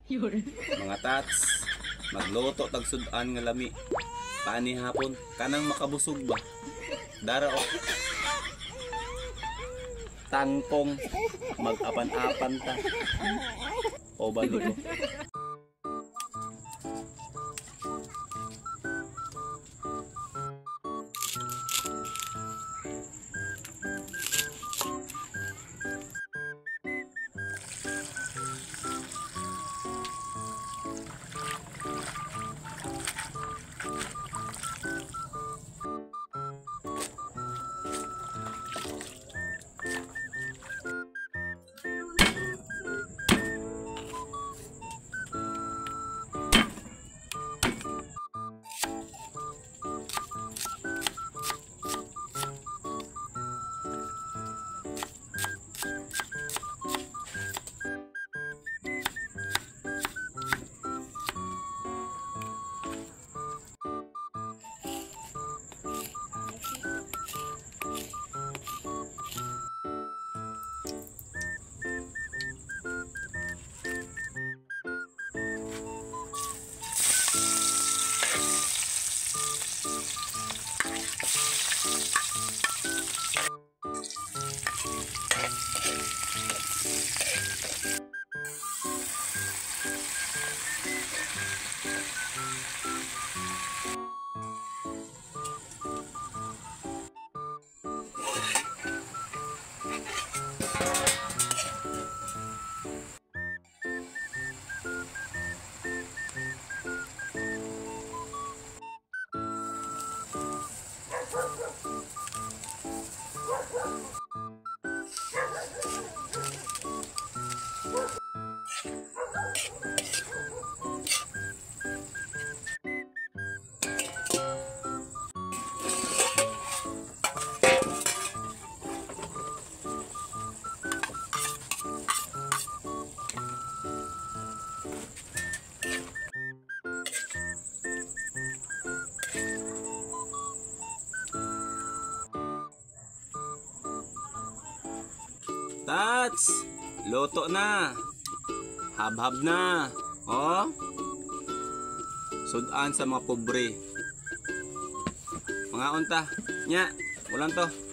Mga tats, magluto tag sudan nga lami. Paani hapon, kanang makabusog ba? Dara o. Tangkong, mag-apan-apan ta. O balik ko. Tats, luto na. Habhab na. Oh. Sudan sa mga pobre. Mga unta. Nya, ulan to.